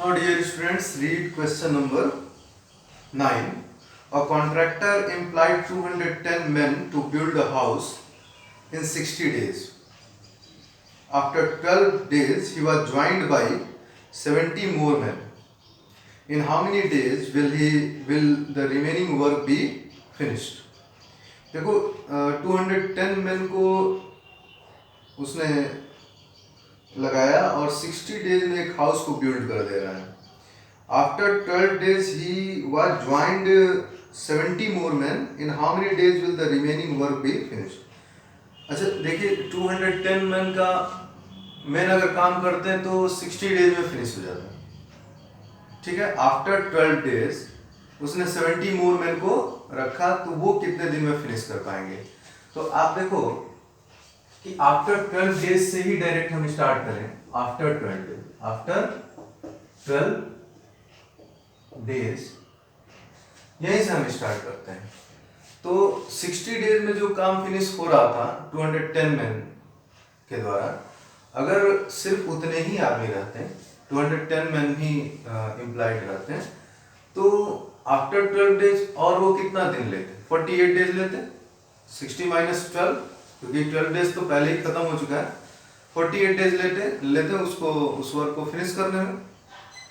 Now, dear students, read question number 9. A contractor employed 210 men to build a house in 60 days. After 12 days, he was joined by 70 more men. In how many days will the remaining work be finished? देखो 210 man को उसने लगाया और 60 days में एक house को build कर दे रहा है. After 12 days he was joined 70 more men. In how many days will the remaining work be finished? अच्छा देखिए 210 मैन का मैन अगर काम करते हैं तो 60 डेज में फिनिश हो जाता है. ठीक है. आफ्टर 12 डेज उसने 70 मोर मैन को रखा तो वो कितने दिन में फिनिश कर पाएंगे? तो आप देखो कि आफ्टर 12 डेज से ही डायरेक्ट हम स्टार्ट करें. आफ्टर 12 डेज यहीं से हम स्टार्ट करते हैं. तो 60 डेज में जो काम फिनिश हो रहा था 210 मैन के द्वारा, अगर सिर्फ उतने ही आदमी रहते हैं, 210 मैन ही एम्प्लॉयड रहते हैं, तो आफ्टर 12 डेज और वो कितना दिन लेते? 48 डेज लेते. 60 माइनस 12, क्योंकि 12 डेज तो पहले ही खत्म हो चुका है. 48 डेज लेते उसको उस वर्क को फिनिश करने में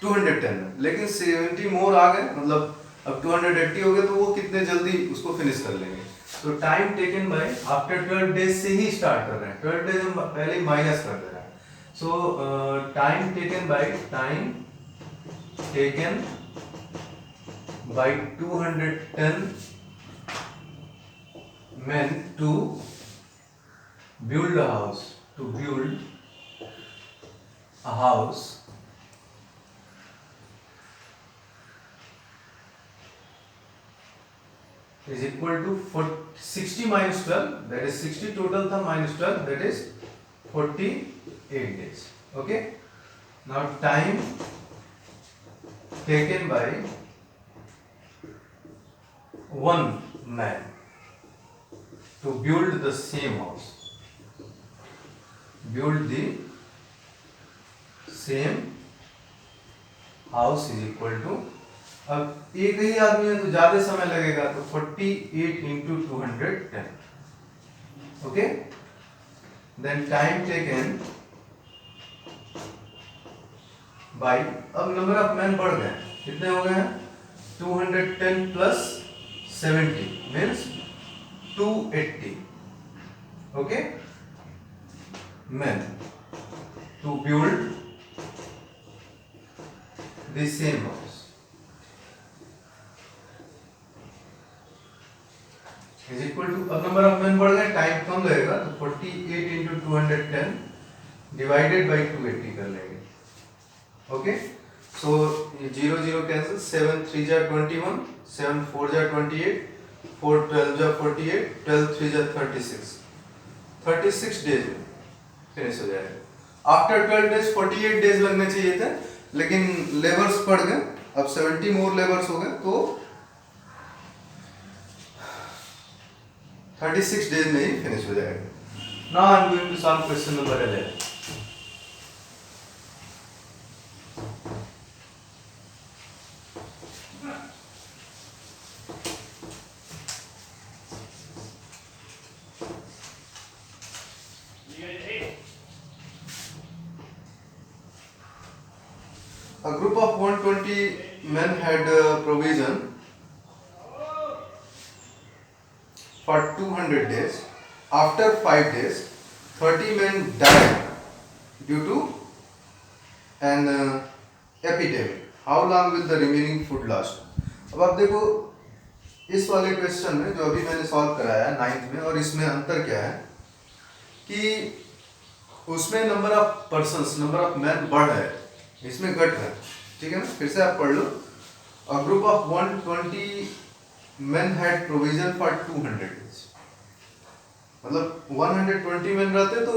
210 में. लेकिन 70 मोर आ गए, मतलब अब 280 हो गए, तो वो कितने जल्दी उसको फिनिश कर लेंगे? तो time taken bye after 12 days से ही स्टार्ट कर रहे हैं. 12 डेज हम पहले ही माइनस कर दे रहे हैं. सो time taken bye 210 men to build a house is equal to 60 minus 12, that is 60 total था minus 12, that is 48 days. Okay. Now time taken by one man to build the same house. Build the same house is equal to, अब एक ही आदमी है तो ज्यादा समय लगेगा, तो 48 into 210. Okay. Then time taken by, अब नंबर ऑफ मैन बढ़ गए. कितने हो गए हैं? 210 plus 70 means 280. Okay. men to build the same house is equal to, अब नंबर ऑफ मैन बढ़ गए, टाइम कम लगेगा, तो 48 into 210 डिवाइडेड बाई 280 कर लेंगे. ओके. सो 0 0 कैंसिल, 7 3 जा 21, 7 4 जा 28, 4 12 जा 48, 12 3 जा 36 डेज में फिनिश हो जाएगा. आफ्टर 12 डेज 48 डेज लगने चाहिए थे, लेकिन लेबर्स बढ़ गए, अब 70 मोर लेबर्स हो गए, तो 36 डेज में ही फिनिश हो जाएगा. Now I am going to solve question number 11. A group of 120 men had provision for 200 days. After 5 days, 30 men died due to an epidemic. How long will the remaining food last? अब आप देखो इस वाले question में जो अभी मैंने solve कराया है 9th में, और इसमें अंतर क्या है कि उसमें number of persons, number of man बढ़ है, इसमें घट है. ठीक है ना. फिर से आप पढ़ लो. A group of 120 men had provision for 200 days. मतलब 120 men रहते तो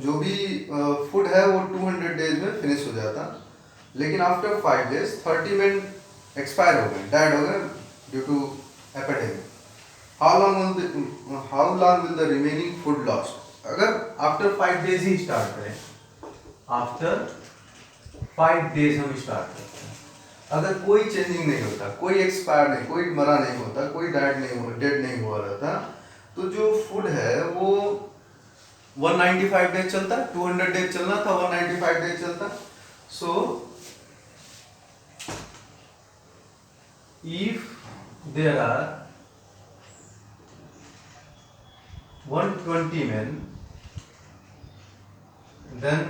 जो भी फूड है वो 200 डेज में फिनिश हो जाता. लेकिन आफ्टर 5 डेज 30 men एक्सपायर हो गए, डाइड हो गए due to epidemic. How long will the remaining food lost? अगर आफ्टर 5 डेज ही स्टार्ट करें, आफ्टर 5 डेज हम स्टार्ट करते हैं, अगर कोई चेंजिंग नहीं होता, कोई एक्सपायर नहीं, कोई मरा नहीं होता, कोई डेड नहीं हुआ रहता, तो जो फूड है वो 195 डेज चलता, 200 डेज चलना था, 195 डेज चलता. So if there are 120 men, then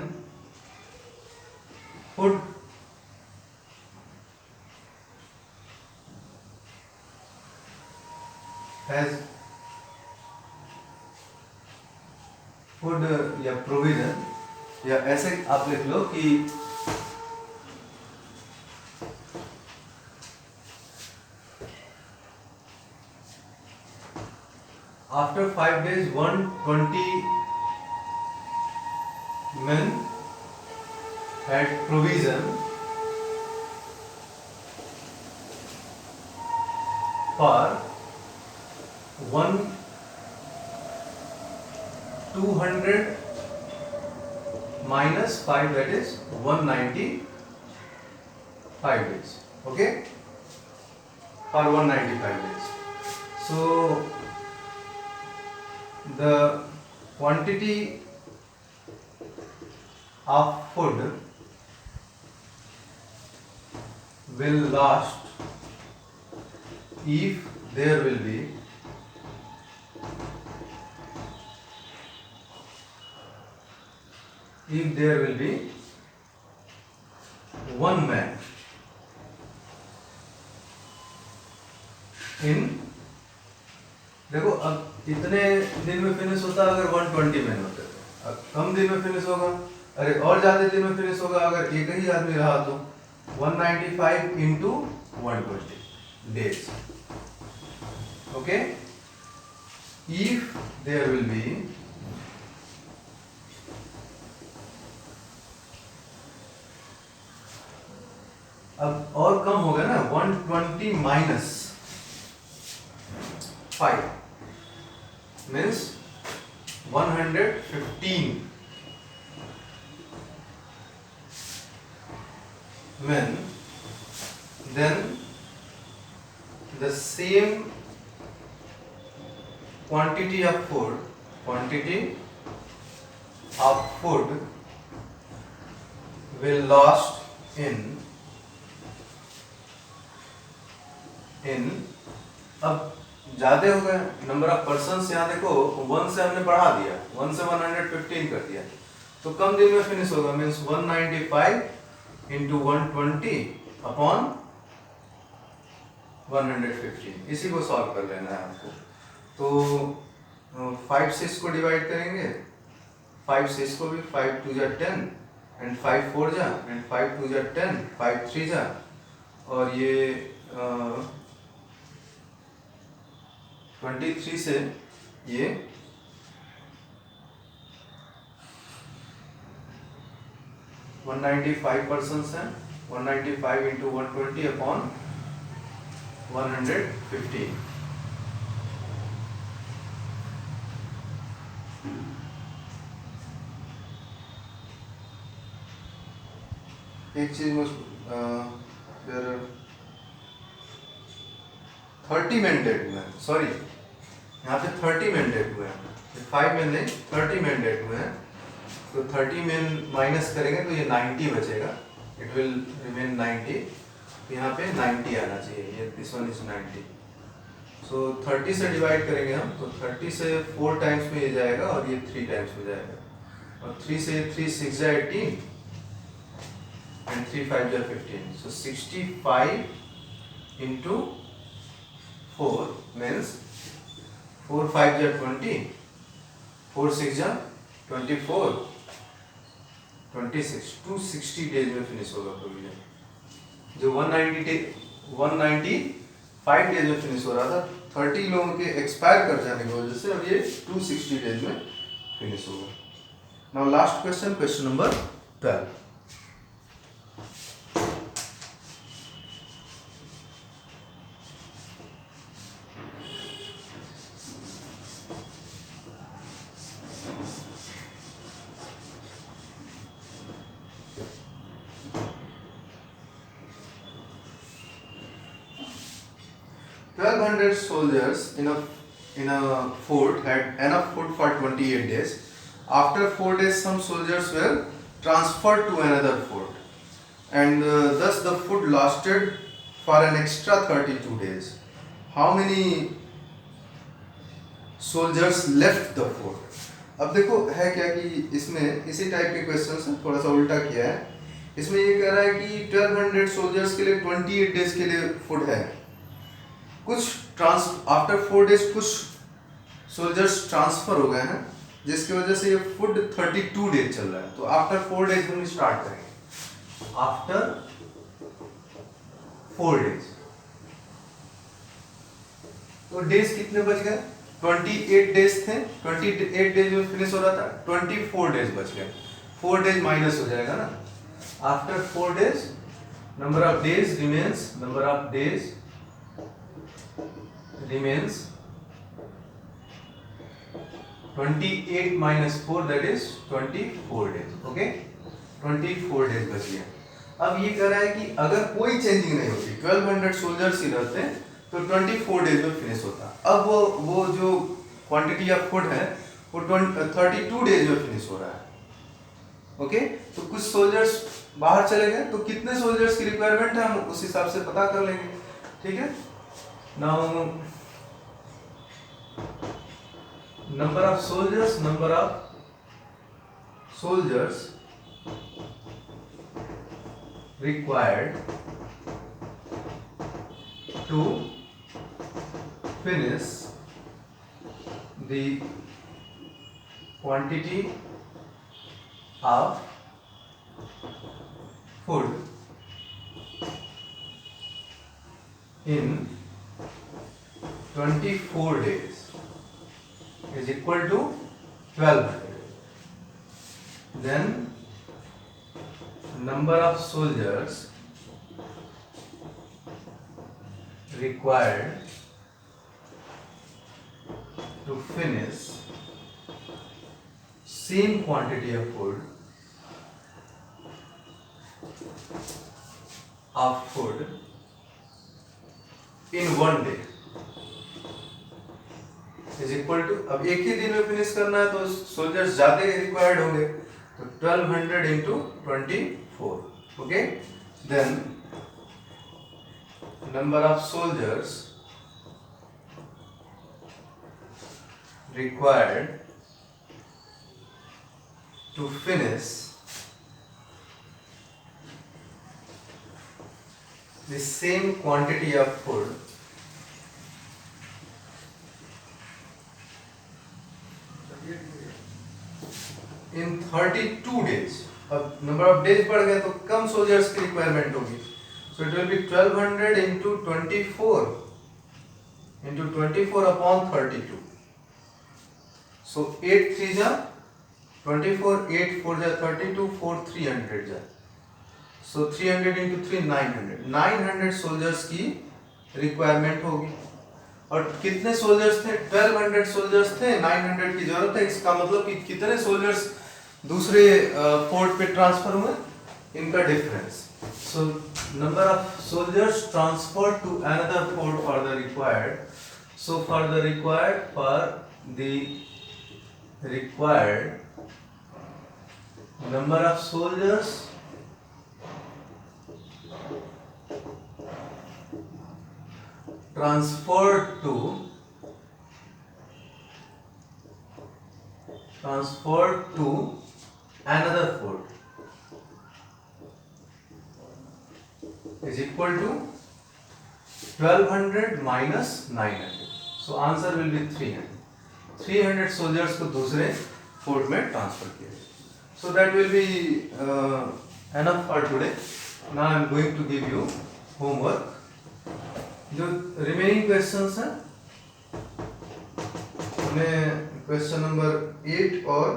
food has food या प्रोविजन, या ऐसे आप लिख लो कि after 5 days 120 men had provision for 200 minus 5, that is 195 days. Okay, for 195 days. So the quantity of food will last if there will be one man in, देखो अब इतने दिन में फिनिश होता अगर 120 मैन होते थे, अब कम दिन में फिनिश होगा, अरे और ज्यादा दिन में फिनिश होगा अगर एक ही आदमी रहा तो 195 into 120 days. Okay, if there will be अब और कम हो गया ना, 120 minus 5 means 115 men, then the same quantity of food will last in अब ज्यादा हो गए नंबर ऑफ पर्सन, यहाँ देखो 1 से हमने बढ़ा दिया, 1 से 115 कर दिया, तो कम दिन में फिनिश होगा, मीन्स 195 into 120 अपॉन 115. इसी को सॉल्व कर लेना है आपको. तो 5 से इसको डिवाइड करेंगे, 5 से इसको भी, 5 2 जा 10 एंड 5 4 जा एंड 5 2 जा 10, 5 3 जा, और ये 23 से ये 195 पर्सन है, 195 into 120 अपॉन 115. एक चीज में 30 men डेड हुए हैं, सॉरी यहाँ पे 30 men डेड हुए हैं, 5 men नहीं 30 men डेड हुए हैं, तो 30 men माइनस करेंगे तो ये 90 बचेगा, इट विल रिमेन 90, यहाँ पे 90 आना चाहिए, ये दिस वन इज 90. सो 30 से डिवाइड करेंगे हम, तो 30 से 4 टाइम्स में ये जाएगा और ये 3 टाइम्स में जाएगा, और 3 से 3 6 जा 18 and 3 5 जा 15, so 65 into 4 means 4 5 जा 20, 4 6 जा 24, 26, 260 डेज में फिनिश होगा प्रोविजन. जो 195 डेज में फिनिश हो रहा था, 30 लोगों के एक्सपायर कर जाने की वजह से अब ये 260 डेज में फिनिश होगा. Now last question, question number 12. 1200 soldiers in a fort had enough food for 28 days. After 4 days, some soldiers were transferred to another fort, and thus the food lasted for an extra 32 days. How many soldiers left the fort? अब देखो है क्या कि इसमें इसी type के question से थोड़ा सा उल्टा किया है. इसमें ये कह रहा है कि 1200 सोल्जर्स के लिए 28 डेज के लिए फूड है. कुछ आफ्टर 4 डेज कुछ सोल्जर्स ट्रांसफर हो गए हैं, जिसकी वजह से ये फूड 32 डेज चल रहा है. तो आफ्टर 4 डेज हम स्टार्ट करेंगे. आफ्टर 4 डेज तो डेज कितने बच गए? 28 डेज थे. 28 डेज में फिनिश हो रहा था. 24 डेज बच गए. 4 डेज माइनस हो जाएगा ना. After 4 days number of days remains 28 minus 4, that is 24 days. Okay, 24 days बच गया. अब ये कह रहा है कि अगर कोई चेंजिंग नहीं होती, 1200 सोल्जर्स ही रहते तो 24 डेज में फिनिश होता. अब वो जो क्वांटिटी ऑफ फूड है वो 32 डेज में फिनिश हो रहा है. ओके, तो कुछ सोल्जर्स बाहर चले गए, तो कितने सोल्जर्स की रिक्वायरमेंट है हम उस हिसाब से पता कर लेंगे. ठीक है. Now number of soldiers required to finish the quantity of food in 24 days is equal to 1200. Then number of soldiers required to finish same quantity of food in 1 day is equal to, अब एक ही दिन में finish करना है तो soldiers ज्यादा required होंगे, तो 1200 into 24. Okay, then number of soldiers required to finish the same quantity of food in 32 days. अब नंबर ऑफ डेज बढ़ गए तो कम सोल्जर्स की रिक्वायरमेंट होगी. So it will be 1200 into 24 upon 32. So 8 3 जा 24, 8 4 जा 32, 4 300 जा. So 300 into 3 900 सोल्जर्स की रिक्वायरमेंट होगी. और कितने सोल्जर्स थे? 1200 सोल्जर्स थे, 900 की जरूरत है. इसका मतलब कि कितने सोल्जर्स दूसरे फोर्ट पे ट्रांसफर हुए, इनका difference. So number of soldiers transfer to another fort for the required. So for the required number of soldiers transferred to another fort is equal to 1200 minus 900. So answer will be 300. 300 soldiers को दूसरे fort में transfer किया. So that will be enough for today. Now I am going to give you homework. जो remaining questions हैं उन्हें question number 8 और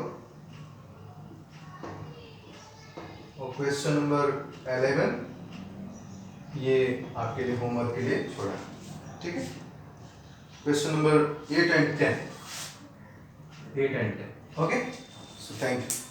question number 11 ये आपके लिए होमवर्क के लिए छोड़ा. ठीक है. Question number 8 and 10. Okay, so thank you.